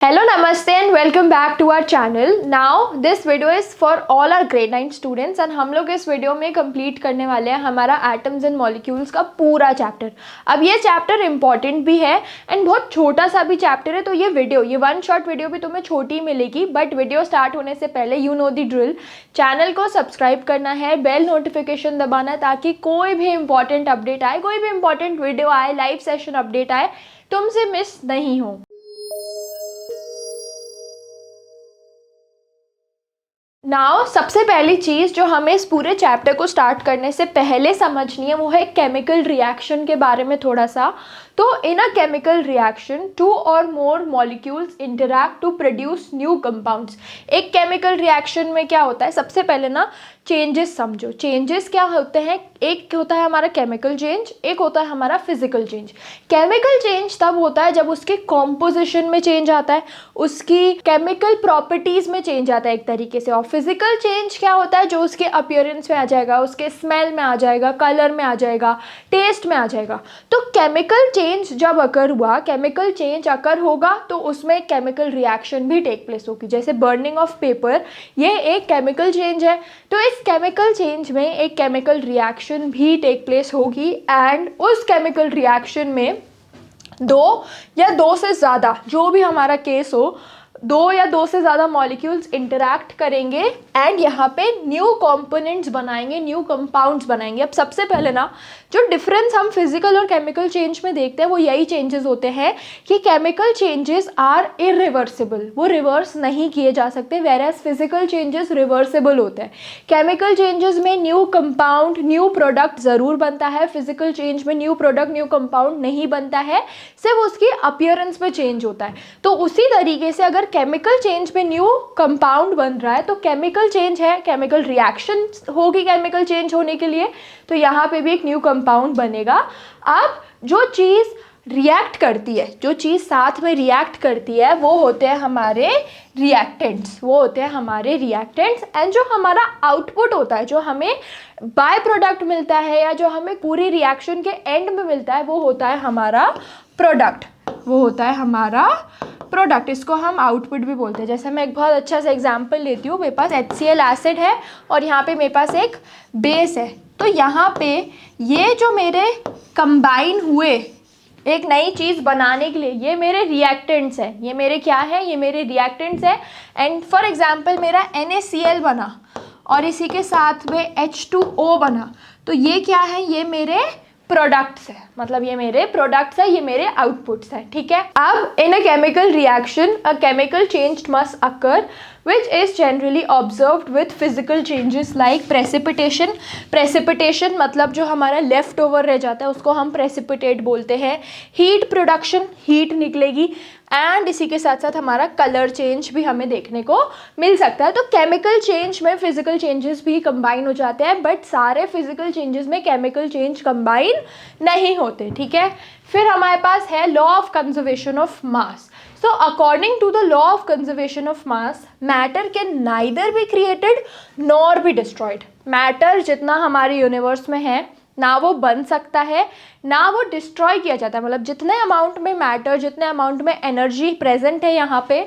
Hello, Namaste and welcome back to our channel. Now this video is for all our grade 9 students and हम लोग इस video में complete करने वाले हैं हमारा एटम्स एंड मॉलिक्यूल्स का पूरा चैप्टर। अब ये चैप्टर इंपॉर्टेंट भी है एंड बहुत छोटा सा भी चैप्टर है, तो ये वन शॉट वीडियो भी तुम्हें छोटी मिलेगी, बट वीडियो स्टार्ट होने से पहले you know the drill, channel को सब्सक्राइब करना है, बेल नोटिफिकेशन दबाना है ताकि कोई भी इंपॉर्टेंट अपडेट आए, कोई भी इंपॉर्टेंट वीडियो आए, लाइव सेशन अपडेट आए, तुमसे मिस नहीं हो। नाउ सबसे पहली चीज़ जो हमें इस पूरे चैप्टर को स्टार्ट करने से पहले समझनी है वो है केमिकल रिएक्शन के बारे में थोड़ा सा। तो इन a chemical reaction 2 or more molecules interact to produce new compounds. एक केमिकल रिएक्शन में क्या होता है, सबसे पहले ना चेंजेस समझो। चेंजेस क्या होते हैं, एक होता है हमारा केमिकल चेंज, एक होता है हमारा फिजिकल चेंज। केमिकल चेंज तब होता है जब उसके कॉम्पोजिशन में चेंज आता है, उसकी केमिकल प्रॉपर्टीज़ में चेंज आता है एक तरीके से। और फिजिकल चेंज क्या होता है, जो उसके अपीयरेंस में आ जाएगा, उसके स्मेल में आ जाएगा, कलर में आ जाएगा, टेस्ट में आ जाएगा। तो केमिकल चेंज जब अकर हुआ, केमिकल चेंज अकर होगा तो उसमें केमिकल रिएक्शन भी टेक प्लेस होगी। जैसे बर्निंग ऑफ पेपर, ये एक केमिकल चेंज है, तो इस केमिकल चेंज में एक केमिकल रिएक्शन भी टेक प्लेस होगी एंड उस केमिकल रिएक्शन में दो या दो से ज़्यादा, जो भी हमारा केस हो, 2 या 2 से ज़्यादा मॉलिक्यूल्स इंटरैक्ट करेंगे एंड यहाँ पे न्यू कंपोनेंट्स बनाएंगे, न्यू कंपाउंड्स बनाएंगे। अब सबसे पहले ना जो डिफरेंस हम फिजिकल और केमिकल चेंज में देखते हैं वो यही चेंजेस होते हैं कि केमिकल चेंजेस आर इरिवर्सिबल, वो रिवर्स नहीं किए जा सकते, वेरएज फिजिकल चेंजेस रिवर्सिबल होते हैं। केमिकल चेंजेस में न्यू कंपाउंड, न्यू प्रोडक्ट ज़रूर बनता है, फिजिकल चेंज में न्यू प्रोडक्ट, न्यू कंपाउंड नहीं बनता है, सिर्फ उसकी अपीयरेंस में चेंज होता है। तो उसी तरीके से अगर केमिकल चेंज में न्यू कंपाउंड बन रहा है तो केमिकल चेंज है, केमिकल रिएक्शन होगी केमिकल चेंज होने के लिए, तो यहाँ पे भी एक न्यू कंपाउंड बनेगा। अब जो चीज़ रिएक्ट करती है, जो चीज़ साथ में रिएक्ट करती है वो होते हैं हमारे रिएक्टेंट्स, वो होते हैं हमारे रिएक्टेंट्स। एंड जो हमारा आउटपुट होता है, जो हमें बाय प्रोडक्ट मिलता है या जो हमें पूरी रिएक्शन के एंड में मिलता है, वो होता है हमारा प्रोडक्ट, वो होता है हमारा प्रोडक्ट। इसको हम आउटपुट भी बोलते हैं। जैसे मैं एक बहुत अच्छा सा एग्जांपल लेती हूँ, मेरे पास HCl एसिड है और यहाँ पे मेरे पास एक बेस है, तो यहाँ पे ये जो मेरे कंबाइन हुए एक नई चीज़ बनाने के लिए, ये मेरे रिएक्टेंट्स हैं, ये मेरे क्या है, ये मेरे रिएक्टेंट्स हैं। एंड फॉर एग्जांपल मेरा NaCl बना और इसी के साथ में H2O बना, तो ये क्या है, ये मेरे प्रोडक्ट्स है, मतलब ये मेरे प्रोडक्ट्स है, ये मेरे आउटपुट्स है, ठीक है। अब in a chemical reaction a chemical change must occur which is generally observed with physical changes like precipitation। precipitation मतलब जो हमारा लेफ्ट ओवर रह जाता है उसको हम precipitate बोलते हैं। हीट प्रोडक्शन, हीट निकलेगी एंड इसी के साथ साथ हमारा कलर चेंज भी हमें देखने को मिल सकता है। तो केमिकल चेंज में फिजिकल चेंजेस भी कंबाइन हो जाते हैं, बट सारे फिजिकल चेंजेस में केमिकल चेंज कंबाइन नहीं होते, ठीक है। फिर हमारे पास है law of conservation of mass. So according to the law of conservation of mass, matter can neither be created nor be destroyed। matter जितना हमारे यूनिवर्स में है ना वो बन सकता है ना वो डिस्ट्रॉय किया जाता है। मतलब जितने अमाउंट में मैटर, जितने अमाउंट में एनर्जी प्रेजेंट है यहाँ पे,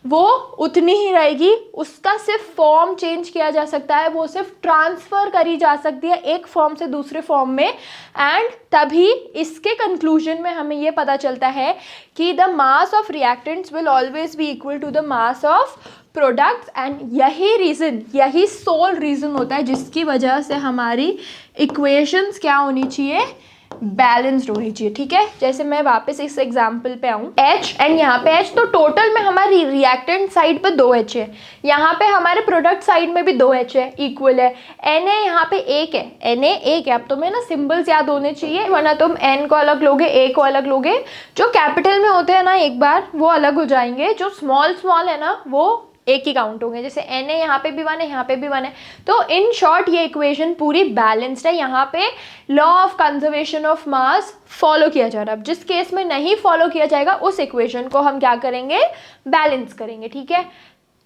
वो उतनी ही रहेगी। उसका सिर्फ फॉर्म चेंज किया जा सकता है, वो सिर्फ ट्रांसफ़र करी जा सकती है एक फॉर्म से दूसरे फॉर्म में। एंड तभी इसके कंक्लूजन में हमें ये पता चलता है कि the mass of reactants will always be equal to the mass of products. And यही रीज़न, यही सोल रीज़न होता है जिसकी वजह से हमारी इक्वेशंस क्या होनी चाहिए, बैलेंस्ड होनी चाहिए, ठीक है। जैसे मैं वापस इस एग्जाम्पल पे आऊँ, H एंड यहाँ पे H, तो टोटल में हमारी रिएक्टेंट साइड पे 2 H है, यहाँ पे हमारे प्रोडक्ट साइड में भी 2 H है, इक्वल है। Na यहाँ पे 1 है, Na 1 है। अब तुम्हें ना सिंबल्स याद होने चाहिए, वरना तुम N को अलग लोगे, A को अलग लोगे। जो कैपिटल में होते हैं ना एक बार वो अलग हो जाएंगे, जो स्मॉल स्मॉल है ना वो एक ही काउंट होंगे। जैसे Na यहाँ पे भी 1 है, यहाँ पे भी 1 है। तो इन शॉर्ट ये इक्वेशन पूरी बैलेंस्ड है। यहाँ पे law of conservation of mass follow किया जा रहा है। अब जिस केस में नहीं फॉलो किया जाएगा उस इक्वेशन को हम क्या करेंगे, बैलेंस करेंगे, ठीक है।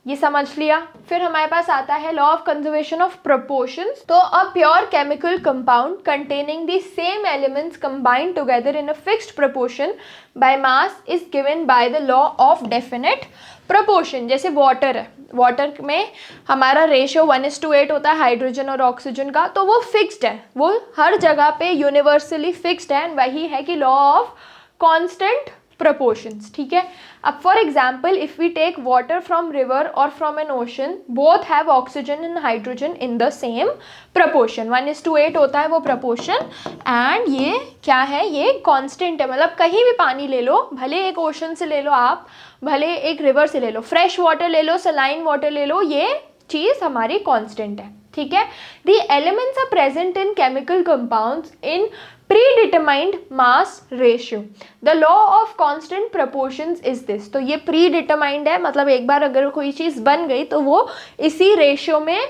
ये समझ लिया। फिर हमारे पास आता है law of conservation of proportions. तो a pure chemical compound containing the same elements combined together in a fixed proportion by mass is given by the law of definite proportion. जैसे वाटर है, वाटर में हमारा ratio 1:8 होता है hydrogen और oxygen का, तो वो फिक्स्ड है, वो हर जगह पे यूनिवर्सली फिक्स्ड है, एंड वही है कि लॉ ऑफ कांस्टेंट proportions, ठीक है। अब for example if we take water from river or from an ocean, both have oxygen and hydrogen in the same proportion, 1:8 होता है वो प्रपोर्शन, एंड ये क्या है, ये कांस्टेंट है। मतलब कहीं भी पानी ले लो, भले एक ओशन से ले लो आप, भले एक रिवर से ले लो, फ्रेश वाटर ले लो, सलाइन वाटर ले लो, ये चीज़ हमारी कांस्टेंट है, ठीक है। The elements are present in chemical compounds in predetermined mass ratio. The law of constant proportions is this. तो ये predetermined है, मतलब एक बार अगर कोई चीज़ बन गई तो वो इसी रेशियो में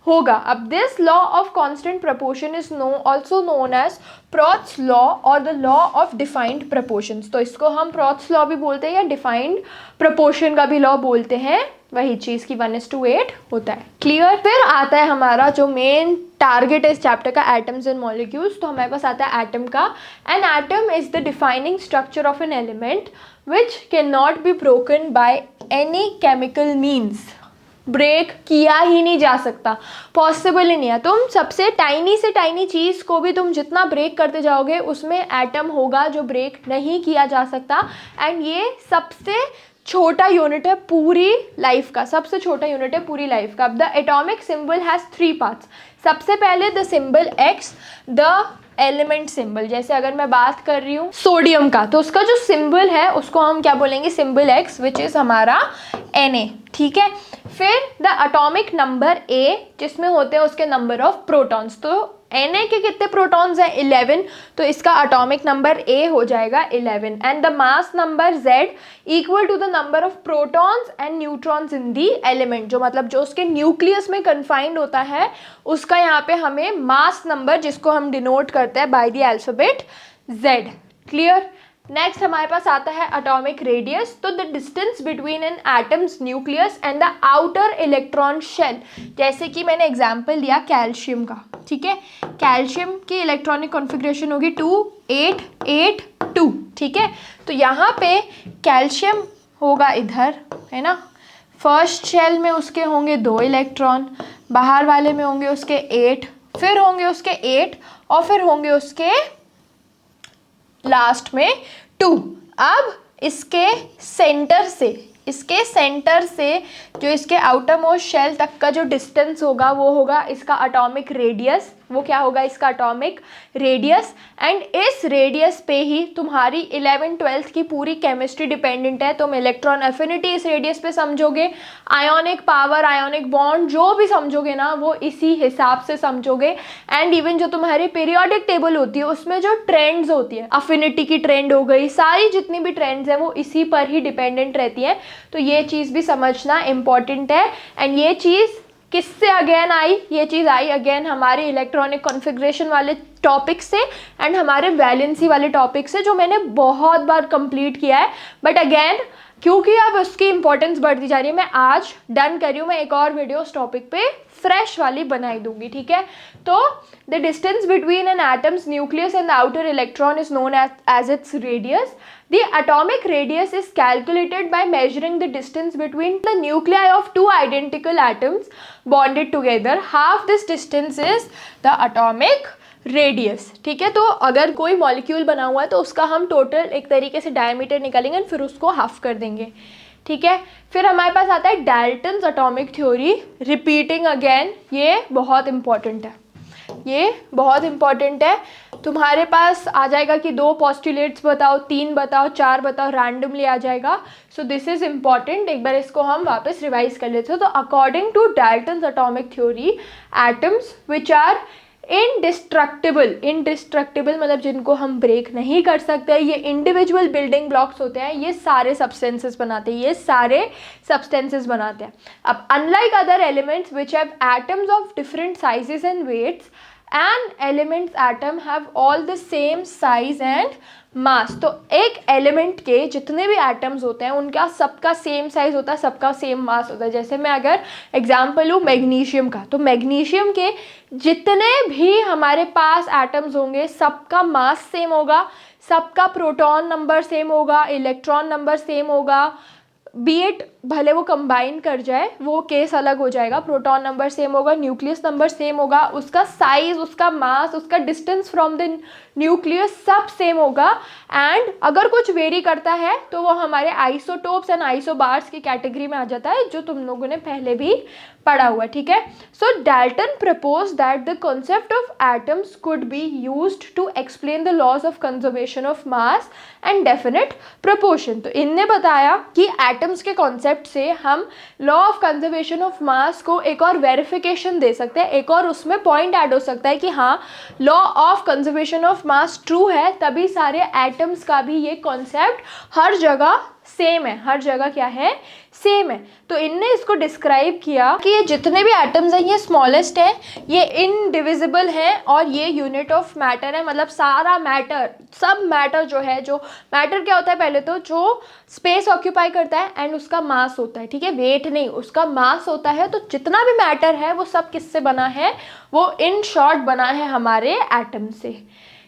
होगा। अब this law of constant proportion is also known as Proust's law or the law of defined proportions. तो इसको हम प्रॉट्स लॉ भी बोलते हैं या डिफाइंड प्रपोर्शन का भी लॉ बोलते हैं, वही चीज़ की 1:8 होता है। क्लियर। फिर आता है हमारा जो मेन टारगेट है इस चैप्टर का, एटम्स एंड मॉलिक्यूल्स। तो हमारे पास आता है एटम का। An atom is the defining structure of an element which can not be broken by any chemical means. Break किया ही नहीं जा सकता, पॉसिबल ही नहीं है। तुम सबसे टाइनी से टाइनी चीज़ को भी तुम जितना ब्रेक करते जाओगे उसमें एटम होगा जो ब्रेक नहीं किया जा सकता, एंड ये सबसे छोटा यूनिट है पूरी लाइफ का, सबसे छोटा यूनिट है पूरी लाइफ का। The atomic symbol has 3 parts. सबसे पहले the symbol x, the element symbol. जैसे अगर मैं बात कर रही हूँ सोडियम का, तो उसका जो सिंबल है उसको हम क्या बोलेंगे, सिंबल एक्स, विच इज़ हमारा Na, ठीक है। फिर द एटॉमिक नंबर A, जिसमें होते हैं उसके नंबर ऑफ प्रोटॉन्स। तो Na के कितने प्रोटॉन्स हैं, 11, तो इसका एटॉमिक नंबर A हो जाएगा 11। And the mass number Z equal to the number of protons and neutrons in the element. जो मतलब जो उसके न्यूक्लियस में कन्फाइंड होता है उसका यहाँ पे हमें मास नंबर, जिसको हम डिनोट करते हैं by the alphabet Z। Clear. Next हमारे पास आता है एटॉमिक रेडियस। तो the distance between an atom's nucleus and the outer electron shell. जैसे कि मैंने एग्जांपल दिया कैल्शियम का, ठीक है। कैल्शियम की इलेक्ट्रॉनिक कॉन्फ़िगरेशन होगी 2 8 8 2, ठीक है। तो यहाँ पे कैल्शियम होगा इधर, है ना। फर्स्ट शेल में उसके होंगे 2 इलेक्ट्रॉन, बाहर वाले में होंगे उसके 8, फिर होंगे उसके 8 और फिर होंगे उसके लास्ट में 2। अब इसके सेंटर से जो इसके आउटर मोस्ट शेल तक का जो डिस्टेंस होगा वो होगा इसका एटॉमिक रेडियस। वो क्या होगा, इसका एटॉमिक रेडियस। एंड इस रेडियस पे ही तुम्हारी 11th-12th की पूरी केमिस्ट्री डिपेंडेंट है। तुम इलेक्ट्रॉन एफिनिटी इस रेडियस पे समझोगे, आयोनिक पावर, आयोनिक बॉन्ड जो भी समझोगे ना वो इसी हिसाब से समझोगे। एंड इवन जो तुम्हारी पीरियोडिक टेबल होती है उसमें जो ट्रेंड्स होती है, अफिनिटी की ट्रेंड हो गई, सारी जितनी भी ट्रेंड्स हैं वो इसी पर ही डिपेंडेंट रहती हैं। तो ये चीज़ भी समझना इम्पॉर्टेंट है। एंड ये चीज़ किससे अगेन आई, ये चीज़ आई अगेन हमारे इलेक्ट्रॉनिक कॉन्फ़िगरेशन वाले टॉपिक से एंड हमारे वैलेंसी वाले टॉपिक से, जो मैंने बहुत बार कंप्लीट किया है। बट अगेन क्योंकि अब उसकी इंपॉर्टेंस बढ़ती जा रही है, मैं आज डन कर रही हूँ, मैं एक और वीडियो उस टॉपिक पे फ्रेश वाली बनाई दूंगी, ठीक है। तो the distance between an atom's nucleus and the outer electron is known as its radius. The atomic radius is calculated by measuring the distance between the nuclei of 2 identical atoms bonded together. Half this distance is the atomic radius, ठीक है। तो अगर कोई molecule बना हुआ है तो उसका हम टोटल एक तरीके से डायमीटर निकालेंगे, फिर उसको हाफ कर देंगे, ठीक है। फिर हमारे पास आता है Dalton's atomic theory. Repeating again, ये बहुत इंपॉर्टेंट है, ये बहुत इंपॉर्टेंट है। तुम्हारे पास आ जाएगा कि 2 पोस्टुलेट्स बताओ, 3 बताओ, 4 बताओ, रैंडमली आ जाएगा। सो दिस इज इंपॉर्टेंट, एक बार इसको हम वापस रिवाइज कर लेते हैं। तो according to Dalton's atomic theory, atoms which are indestructible मतलब जिनको हम ब्रेक नहीं कर सकते, ये इंडिविजुअल बिल्डिंग ब्लॉक्स होते हैं, ये सारे सब्सटेंसेस बनाते हैं, ये सारे सब्सटेंसेस बनाते हैं। अब unlike other elements which have atoms of different sizes and weights an element's atom have all the same size and mass. तो एक एलिमेंट के जितने भी एटम्स होते हैं उनका सबका सेम साइज होता है, सबका सेम मास होता है। जैसे मैं अगर एग्जांपल लूँ मैग्नीशियम का, तो मैग्नीशियम के जितने भी हमारे पास एटम्स होंगे सबका मास सेम होगा, सबका प्रोटॉन नंबर सेम होगा, इलेक्ट्रॉन नंबर सेम होगा, बी इट भले वो कंबाइन कर जाए वो केस अलग हो जाएगा, प्रोटॉन नंबर सेम होगा, न्यूक्लियस नंबर सेम होगा, उसका साइज, उसका मास, उसका डिस्टेंस फ्रॉम द न्यूक्लियस सब सेम होगा। एंड अगर कुछ वेरी करता है तो वो हमारे आइसोटोप्स एंड आइसोबार्स की कैटेगरी में आ जाता है, जो तुम लोगों ने पहले भी पढ़ा हुआ, ठीक है। So Dalton propose that the concept of atoms could be used to explain the laws of conservation of mass and definite proportion. तो इनने बताया कि एटम्स के कॉन्सेप्ट से हम law of conservation of mass को एक और वेरिफिकेशन दे सकते हैं, एक और उसमें पॉइंट ऐड हो सकता है कि हाँ law of conservation of mass true है, तभी सारे एटम्स का भी ये कॉन्सेप्ट हर जगह सेम है, हर जगह क्या है, सेम है। तो इनने इसको डिस्क्राइब किया कि ये जितने भी एटम्स हैं ये स्मॉलेस्ट है, ये इनडिविजिबल है और ये यूनिट ऑफ मैटर है। मतलब सारा मैटर, सब मैटर जो है, जो मैटर क्या होता है पहले तो, जो स्पेस ऑक्यूपाई करता है एंड उसका मास होता है, ठीक है, वेट नहीं, उसका मास होता है। तो जितना भी मैटर है वो सब किससे बना है, वो इन शॉर्ट बना है हमारे एटम से,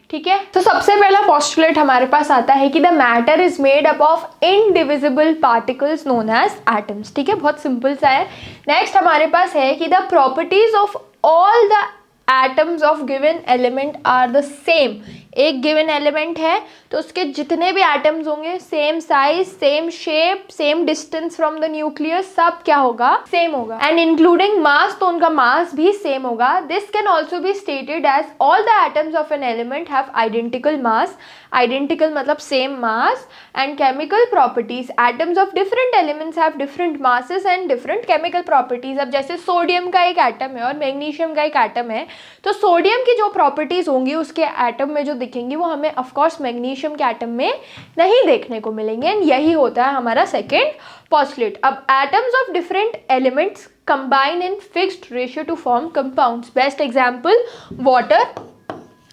ठीक है। तो सबसे पहला पोस्टुलेट हमारे पास आता है कि the matter is made up of indivisible particles known as atoms, ठीक है, बहुत सिंपल सा है। नेक्स्ट हमारे पास है कि the properties of all the atoms of given element are the same. एक गिवन एलिमेंट है तो उसके जितने भी एटम्स होंगे same size, same shape, same distance from the nucleus, सब क्या होगा, सेम होगा। एंड इंक्लूडिंग मास, तो उनका मास भी सेम होगा। This can also be stated as all the atoms of an element have identical mass, identical मतलब same mass, and chemical properties, atoms of different elements have different masses and different chemical properties. अब जैसे sodium का एक atom है और magnesium का एक atom है, तो सोडियम की जो प्रॉपर्टीज होंगी उसके एटम में जो दिखेंगी वो हमें ऑफकोर्स मैग्नीशियम के एटम में नहीं देखने को मिलेंगे। एंड यही होता है हमारा सेकेंड पोस्टुलेट। अब atoms of different elements combine in fixed ratio two form compounds. Best example water,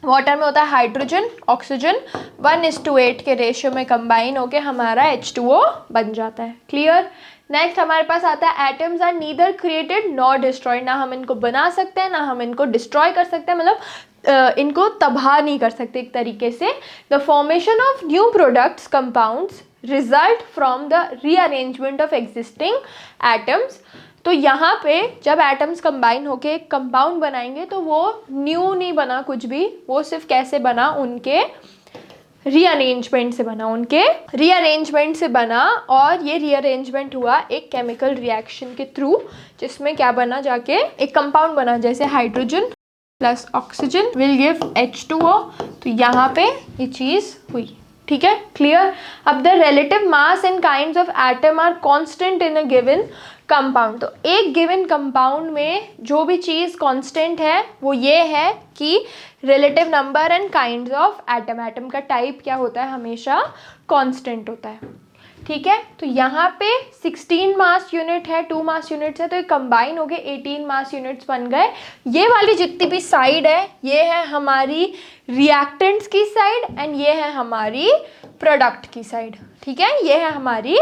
water में होता है हाइड्रोजन ऑक्सीजन, 1:8 के रेशियो में कंबाइन होके हमारा H2O बन जाता है। क्लियर। नेक्स्ट हमारे पास आता है atoms are neither created nor destroyed. ना हम इनको बना सकते हैं ना हम इनको डिस्ट्रॉय कर सकते हैं, मतलब इनको तबाह नहीं कर सकते एक तरीके से। The formation of new products compounds result from the rearrangement of existing atoms. तो यहाँ पे जब एटम्स कंबाइन होके एक कंपाउंड बनाएंगे तो वो न्यू नहीं बना कुछ भी, वो सिर्फ कैसे बना, उनके रीअरेंजमेंट से बना, उनके रीअरेंजमेंट से बना। और ये रीअरेंजमेंट हुआ एक केमिकल रिएक्शन के थ्रू, जिसमें क्या बना, जाके एक कंपाउंड बना, जैसे hydrogen plus oxygen will give H2O। तो यहाँ पे ये चीज़ हुई, ठीक है, क्लियर। अब the relative mass and kinds of atom are constant in a given compound. तो एक गिवन कंपाउंड में जो भी चीज़ कांस्टेंट है वो ये है कि relative number and kinds of atom, atom का टाइप क्या होता है, हमेशा कांस्टेंट होता है, ठीक है। तो यहाँ पे 16 मास यूनिट है, 2 मास यूनिट्स है, तो ये कंबाइन हो गए 18 मास यूनिट्स बन गए। ये वाली जितनी भी साइड है ये है हमारी रिएक्टेंट्स की साइड एंड ये है हमारी प्रोडक्ट की साइड, ठीक है, ये है हमारी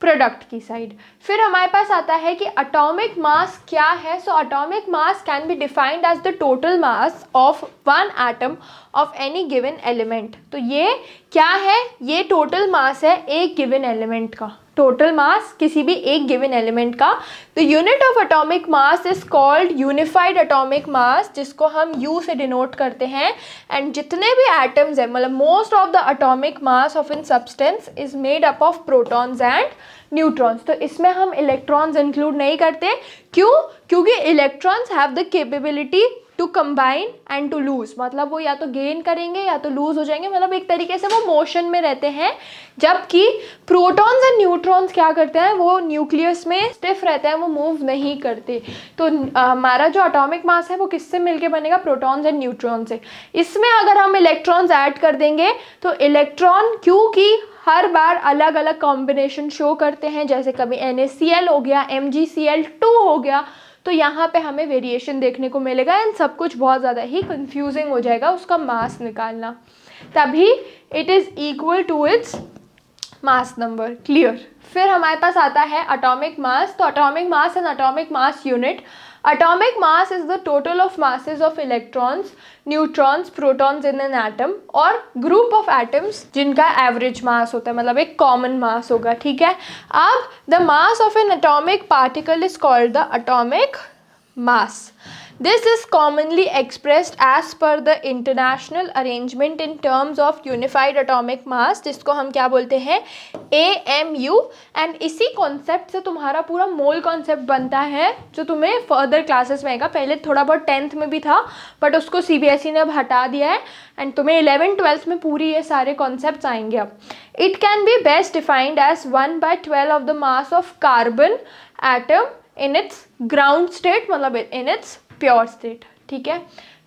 प्रोडक्ट की साइड। फिर हमारे पास आता है कि एटॉमिक मास क्या है। So atomic mass can be defined as the total mass of one atom of any given element. तो ये क्या है, ये टोटल मास है एक गिवन एलिमेंट का, टोटल मास किसी भी एक गिवन एलिमेंट का। The unit of atomic mass is called unified atomic mass, जिसको हम U से डिनोट करते हैं। एंड जितने भी एटम्स हैं, मतलब most of the atomic mass of in substance is made up of protons and neutrons. तो इसमें हम इलेक्ट्रॉन्स इंक्लूड नहीं करते, क्यों, क्योंकि electrons have the capability to combine and to lose, मतलब वो या तो गेन करेंगे या तो लूज हो जाएंगे, मतलब एक तरीके से वो मोशन में रहते हैं। जबकि प्रोटॉन्स एंड न्यूट्रॉन्स क्या करते हैं, वो न्यूक्लियस में स्टिफ रहते हैं, वो मूव नहीं करते। तो हमारा जो एटॉमिक मास है वो किससे मिलके बनेगा, प्रोटॉन्स एंड न्यूट्रॉन से। इसमें अगर हम इलेक्ट्रॉन्स ऐड कर देंगे तो इलेक्ट्रॉन, क्योंकि हर बार अलग अलग कॉम्बिनेशन शो करते हैं, जैसे कभी NaCl हो गया, MgCl2 हो गया, तो यहाँ पे हमें वेरिएशन देखने को मिलेगा एंड सब कुछ बहुत ज़्यादा ही कंफ्यूजिंग हो जाएगा उसका मास निकालना, तभी it is equal to its mass number. Clear. फिर हमारे पास आता है एटॉमिक मास। तो atomic mass and atomic mass unit. Atomic mass is the total of masses of electrons, neutrons, protons in an atom और group of atoms जिनका average mass होता है, मतलब एक कॉमन मास होगा। ठीक है। अब the mass of N atomic particle is called the atomic mass. This is commonly expressed as per the international arrangement in terms of unified atomic mass, जिसको हम क्या बोलते हैं, AMU. एंड इसी कॉन्सेप्ट से तुम्हारा पूरा मोल कॉन्सेप्ट बनता है जो तुम्हें फर्दर क्लासेस में आएगा। पहले थोड़ा बहुत 10th में भी था बट उसको CBSE ने अब हटा दिया है एंड तुम्हें 11th 12th में पूरी ये सारे कॉन्सेप्ट्स आएंगे अब. It can be best defined as 1/12 of the mass of carbon atom in its ground state, मतलब इन इट्स प्योर स्टेट. ठीक है.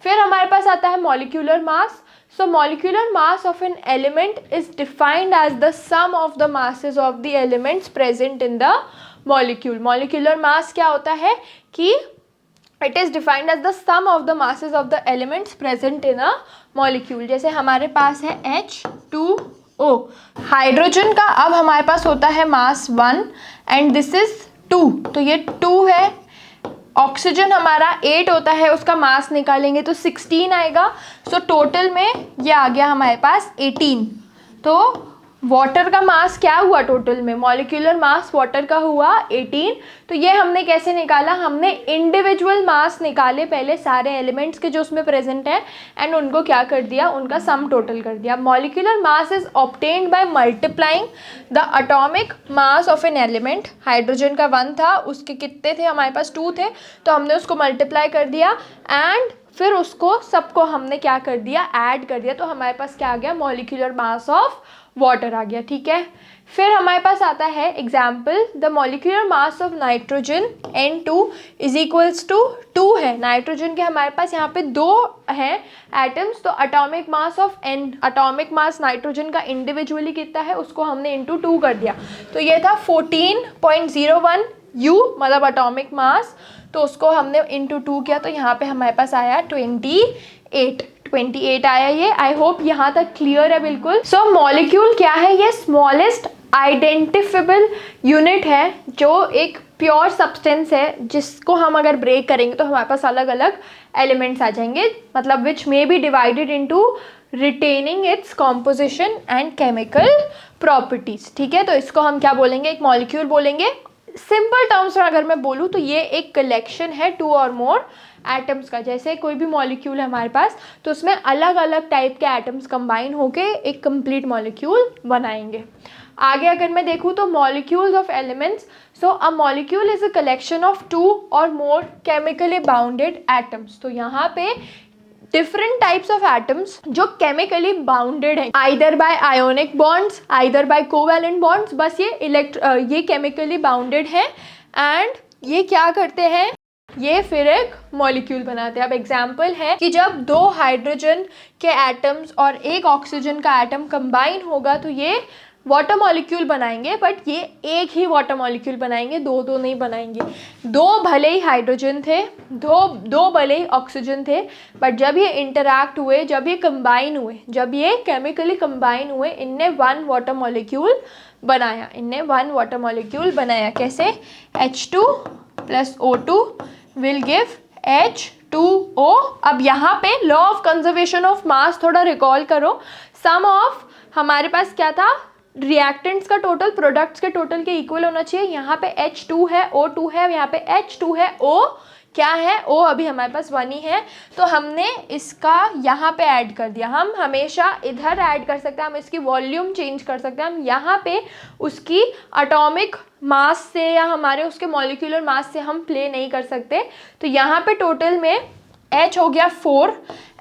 फिर हमारे पास आता है molecular mass. So molecular mass of an element is defined as the sum of the masses of the elements present in the molecule. Molecular mass क्या होता है कि it is defined as the sum of the masses of the elements present in a molecule. जैसे हमारे पास है H2O. Hydrogen का अब हमारे पास होता है मास 1 एंड दिस इज 2, तो ये 2 है. ऑक्सीजन हमारा 8 होता है, उसका मास निकालेंगे तो 16 आएगा. सो टोटल में ये आ गया हमारे पास 18. तो वाटर का मास क्या हुआ टोटल में, मॉलिक्यूलर मास वाटर का हुआ 18. तो ये हमने कैसे निकाला, हमने इंडिविजुअल मास निकाले पहले सारे एलिमेंट्स के जो उसमें प्रेजेंट है एंड उनको क्या कर दिया, उनका सम टोटल कर दिया. Molecular mass is obtained by multiplying the atomic mass of an element. Hydrogen का 1 था, उसके कितने थे हमारे पास 2 थे, तो हमने उसको मल्टीप्लाई कर दिया एंड फिर उसको सबको हमने क्या कर दिया, ऐड कर दिया. तो हमारे पास क्या आ गया, मॉलिक्यूलर मास ऑफ वाटर आ गया. ठीक है. फिर हमारे पास आता है example, the molecular mass of nitrogen N2 is equals to 2 है. नाइट्रोजन के हमारे पास यहाँ पे 2 हैं एटम्स, तो atomic mass of N, atomic mass nitrogen का इंडिविजुअली कितना है उसको हमने इंटू 2 कर दिया. तो ये था 14.01 U, मतलब एटॉमिक मास. तो उसको हमने इंटू 2 किया तो यहाँ पे हमारे पास आया 28 आया ये. आई होप यहाँ तक क्लियर है बिल्कुल. सो मॉलिक्यूल क्या है, ये स्मॉलेस्ट आइडेंटिफेबल यूनिट है जो एक प्योर सब्सटेंस है जिसको हम अगर ब्रेक करेंगे तो हमारे पास अलग अलग एलिमेंट्स आ जाएंगे, मतलब which may be divided into retaining its composition and chemical properties. ठीक है. तो इसको हम क्या बोलेंगे, एक मॉलिक्यूल बोलेंगे. सिंपल टर्म्स में अगर मैं बोलूँ तो ये एक कलेक्शन है 2 और मोर एटम्स का. जैसे कोई भी मॉलिक्यूल है हमारे पास तो उसमें अलग अलग टाइप के एटम्स कंबाइन होके एक कंप्लीट मॉलिक्यूल बनाएंगे. आगे अगर मैं देखूँ तो molecules of elements. So a molecule is a collection of 2 or more chemically bounded atoms. तो यहाँ पे डिफरेंट टाइप्स ऑफ एटम्स जो केमिकली बाउंडेड है, either bye ionic bonds, either bye covalent bonds. बस ये केमिकली बाउंडेड है and ये क्या करते हैं, ये फिर एक मॉलिक्यूल बनाते हैं. अब एग्जाम्पल है कि जब 2 हाइड्रोजन के एटम्स और 1 ऑक्सीजन का एटम कंबाइन होगा तो ये वाटर मॉलिक्यूल बनाएंगे, बट ये एक ही वाटर मॉलिक्यूल बनाएंगे, 2 नहीं बनाएंगे. 2 भले ही हाइड्रोजन थे, 2 भले ही ऑक्सीजन थे, बट जब ये इंटरैक्ट हुए, जब ये कंबाइन हुए, जब ये केमिकली कंबाइन हुए, इनने 1 वाटर मॉलिक्यूल बनाया. कैसे, H2 + O2 will give H2O. अब यहाँ पे लॉ ऑफ कंजर्वेशन ऑफ मास थोड़ा रिकॉल करो. सम ऑफ हमारे पास क्या था, रिएक्टेंट्स का टोटल प्रोडक्ट्स के टोटल के इक्वल होना चाहिए. यहाँ पे H2 है, O2 है, यहाँ पे H2 है, O क्या है, O अभी हमारे पास 1 ही है. तो हमने इसका यहाँ पे ऐड कर दिया. हम हमेशा इधर ऐड कर सकते हैं, हम इसकी वॉल्यूम चेंज कर सकते हैं. हम यहाँ पे उसकी एटॉमिक मास से या हमारे उसके मॉलिक्यूलर मास से हम प्ले नहीं कर सकते. तो यहाँ पे टोटल में H हो गया 4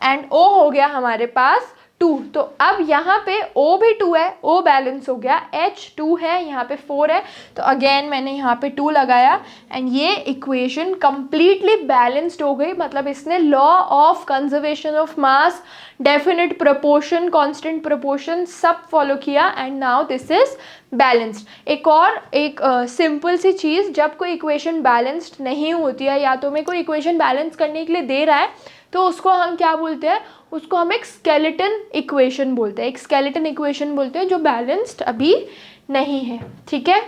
एंड O हो गया हमारे पास 2। तो अब यहाँ पे O भी 2 है, O बैलेंस हो गया, H 2 है, यहाँ पे 4 है, तो अगेन मैंने यहाँ पे 2 लगाया एंड ये इक्वेशन कंप्लीटली बैलेंस्ड हो गई। मतलब इसने law of conservation of mass, definite proportion, constant proportion सब फॉलो किया and now this is balanced. एक सिंपल सी चीज़, जब कोई इक्वेशन बैलेंस्ड नहीं होती है या तो मैं कोई इक्वेशन बैलेंस करने के लिए दे रहा है तो उसको हम क्या बोलते हैं, उसको हम एक स्केलेटन इक्वेशन बोलते हैं, एक स्केलेटन इक्वेशन बोलते हैं जो बैलेंस्ड अभी नहीं है। ठीक है,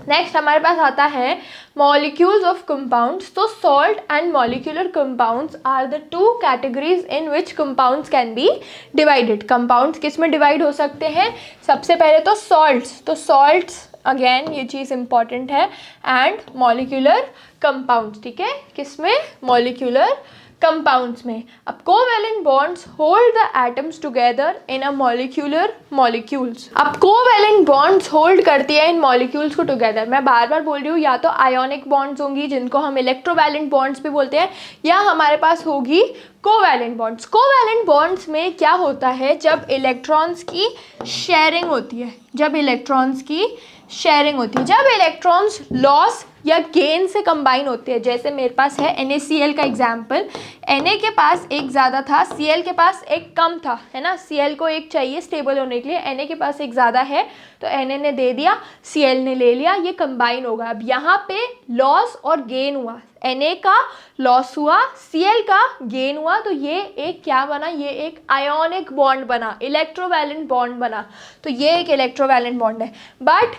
नेक्स्ट हमारे पास आता है मॉलिक्यूल्स ऑफ कंपाउंड्स। तो salt and molecular compounds are the two categories in which compounds can be divided. Compounds किस में डिवाइड हो सकते हैं, सबसे पहले तो सॉल्ट्स, तो सॉल्ट्स अगेन ये चीज़ इंपॉर्टेंट है, एंड मॉलिक्यूलर कंपाउंड्स। ठीक है, किस में, मॉलिक्यूलर कंपाउंड्स में। अब covalent bonds hold the atoms together in a molecular molecules. अब कोवैलेंट बॉन्ड्स होल्ड करती है इन मॉलिक्यूल्स को टुगेदर। मैं बार बार बोल रही हूँ, या तो आयोनिक बॉन्ड्स होंगी जिनको हम इलेक्ट्रोवैलेंट बॉन्ड्स भी बोलते हैं, या हमारे पास होगी कोवैलेंट बॉन्ड्स। कोवैलेंट बॉन्ड्स में क्या होता है, जब इलेक्ट्रॉन्स की शेयरिंग होती है, जब इलेक्ट्रॉन्स की शेयरिंग होती है, जब इलेक्ट्रॉन्स लॉस या गेन से कंबाइन होते हैं। जैसे मेरे पास है NaCl का एग्जाम्पल, Na के पास एक ज़्यादा था, Cl के पास एक कम था, है ना, Cl को एक चाहिए स्टेबल होने के लिए, Na के पास एक ज़्यादा है तो Na ने दे दिया, Cl ने ले लिया, ये कंबाइन होगा। अब यहाँ पे लॉस और गेन हुआ, Na का लॉस हुआ, Cl का गेन हुआ, तो ये एक क्या बना, ये एक आयोनिक बॉन्ड बना, इलेक्ट्रोवैलेंट बॉन्ड बना। तो ये एक इलेक्ट्रोवैलेंट बॉन्ड है। बट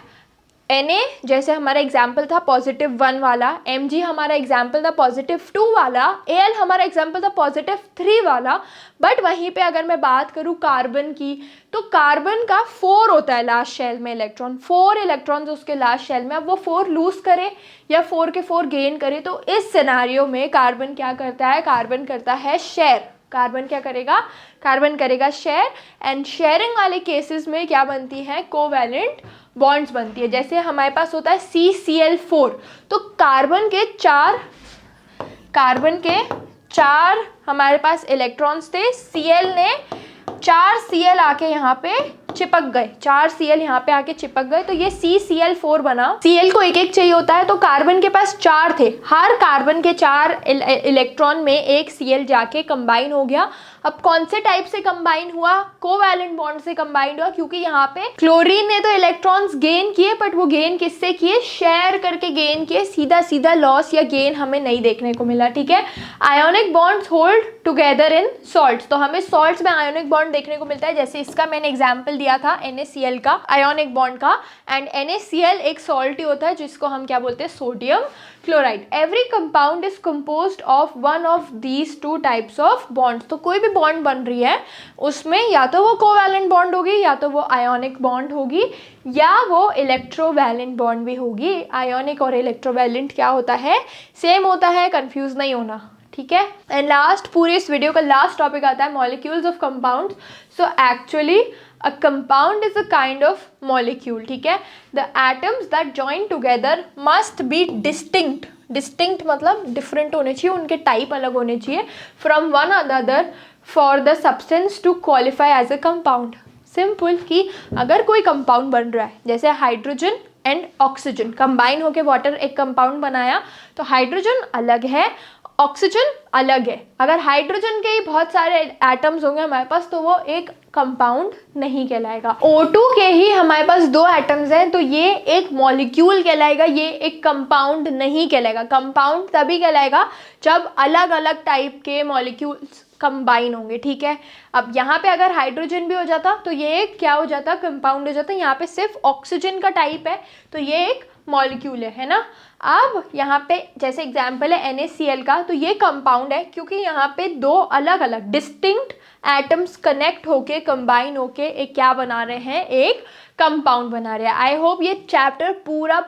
Na जैसे हमारा एग्जाम्पल था +1 वाला, Mg हमारा एग्जाम्पल था +2 वाला, Al हमारा एग्जाम्पल था +3 वाला। बट वहीं पे अगर मैं बात करूँ कार्बन की, तो कार्बन का 4 होता है लास्ट शेल में इलेक्ट्रॉन, 4 इलेक्ट्रॉन्स उसके लास्ट शेल में। अब वो 4 लूज करे या 4 के 4 गेन करे, तो इस सिनेरियो में कार्बन क्या करता है, कार्बन करता है शेयर। कार्बन क्या करेगा, कार्बन करेगा शेयर, एंड शेयरिंग वाले केसेस में क्या बनती है, कोवैलेंट बॉन्ड्स बनती है। जैसे हमारे पास होता है CCl4, तो कार्बन के चार हमारे पास इलेक्ट्रॉन्स थे, Cl ने 4 Cl आके यहाँ पे चिपक गए, 4 Cl यहाँ पे आके चिपक गए, तो ये CCl4 बना। Cl को एक एक चाहिए होता है, तो कार्बन के पास 4 थे, हर कार्बन के 4 इलेक्ट्रॉन में एक Cl जाके कंबाइन हो गया। अब कौन से टाइप से कंबाइन हुआ, कोवैलेंट बॉन्ड से कंबाइन हुआ, क्योंकि यहाँ पे क्लोरीन ने तो इलेक्ट्रॉन्स गेन किए, बट वो गेन किससे किए, शेयर करके गेन किए, सीधा सीधा लॉस या गेन हमें नहीं देखने को मिला। ठीक है, ionic bonds hold together in salts, तो हमें सॉल्ट्स में आयोनिक बॉन्ड देखने को मिलता है। जैसे इसका मैंने एग्जाम्पल दिया था NaCl का, आयोनिक बॉन्ड का, एंड NaCl एक सॉल्ट ही होता है जिसको हम क्या बोलते हैं, sodium chloride. Every compound is composed of one of these 2 types of bonds. तो कोई भी बॉन्ड बन रही है उसमें या तो वो कोवैलेंट बॉन्ड होगी, या तो वो आयोनिक बॉन्ड होगी, या वो इलेक्ट्रोवैलेंट बॉन्ड भी होगी। आयोनिक और इलेक्ट्रोवैलेंट क्या होता है, सेम होता है, कंफ्यूज नहीं होना। ठीक है, एंड लास्ट, पूरे इस वीडियो का लास्ट टॉपिक आता है molecules of compounds. So actually a compound is a kind of molecule. ठीक है, the atoms that join together must be distinct मतलब डिफरेंट होने चाहिए, उनके टाइप अलग होने चाहिए, from one another for the substance to qualify as a compound. Simple कि अगर कोई कंपाउंड बन रहा है, जैसे हाइड्रोजन एंड ऑक्सीजन कंबाइन होके वाटर एक कंपाउंड बनाया, तो हाइड्रोजन अलग है, ऑक्सीजन अलग है। अगर हाइड्रोजन के ही बहुत सारे एटम्स होंगे हमारे पास, तो वो एक कंपाउंड नहीं कहलाएगा। O2 के ही हमारे पास 2 एटम्स हैं, तो ये एक मॉलिक्यूल कहलाएगा, ये एक कंपाउंड नहीं कहलाएगा। कंपाउंड तभी कहलाएगा जब अलग अलग टाइप के मॉलिक्यूल्स कंबाइन होंगे। ठीक है, अब यहाँ पे अगर हाइड्रोजन भी हो जाता तो ये एक क्या हो जाता, कंपाउंड हो जाता। यहाँ पे सिर्फ ऑक्सीजन का टाइप है, तो ये एक मॉलिक्यूल है ना। अब यहाँ पे जैसे एग्जाम्पल है NaCl का, तो ये कंपाउंड है क्योंकि यहाँ पे 2 अलग अलग डिस्टिंक्ट एटम्स कनेक्ट होके कंबाइन होके एक क्या बना रहे हैं, एक कंपाउंड बना रहे हैं। आई होप ये चैप्टर पूरा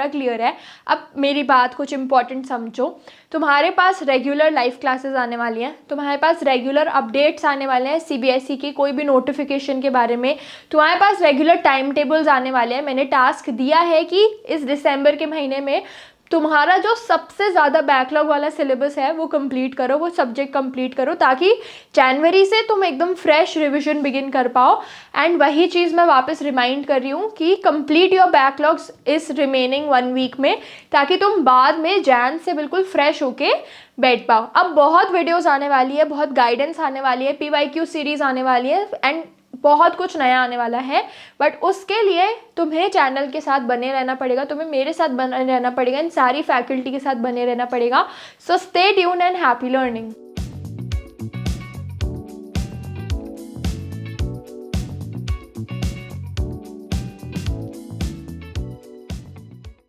क्लियर है। अब मेरी बात कुछ इंपॉर्टेंट समझो, तुम्हारे पास रेगुलर लाइव क्लासेस आने वाली हैं, तुम्हारे पास रेगुलर अपडेट्स आने वाले हैं CBSE की कोई भी नोटिफिकेशन के बारे में, तुम्हारे पास रेगुलर टाइम टेबल्स आने वाले हैं। मैंने टास्क दिया है कि इस दिसंबर के महीने में तुम्हारा जो सबसे ज़्यादा बैकलॉग वाला सिलेबस है वो कंप्लीट करो, वो सब्जेक्ट कंप्लीट करो, ताकि जनवरी से तुम एकदम फ्रेश रिविजन बिगिन कर पाओ। एंड वही चीज़ मैं वापस रिमाइंड कर रही हूँ कि कंप्लीट योर बैकलॉग्स इस रिमेनिंग 1 वीक में, ताकि तुम बाद में जैन से बिल्कुल फ्रेश होके बैठ पाओ। अब बहुत वीडियोस आने वाली है, बहुत गाइडेंस आने वाली है, PYQ सीरीज़ आने वाली है एंड बहुत कुछ नया आने वाला है। बट उसके लिए तुम्हें चैनल के साथ बने रहना पड़ेगा, तुम्हें मेरे साथ बने रहना पड़ेगा, इन सारी फैकल्टी के साथ बने रहना पड़ेगा। So stay tuned and happy learning.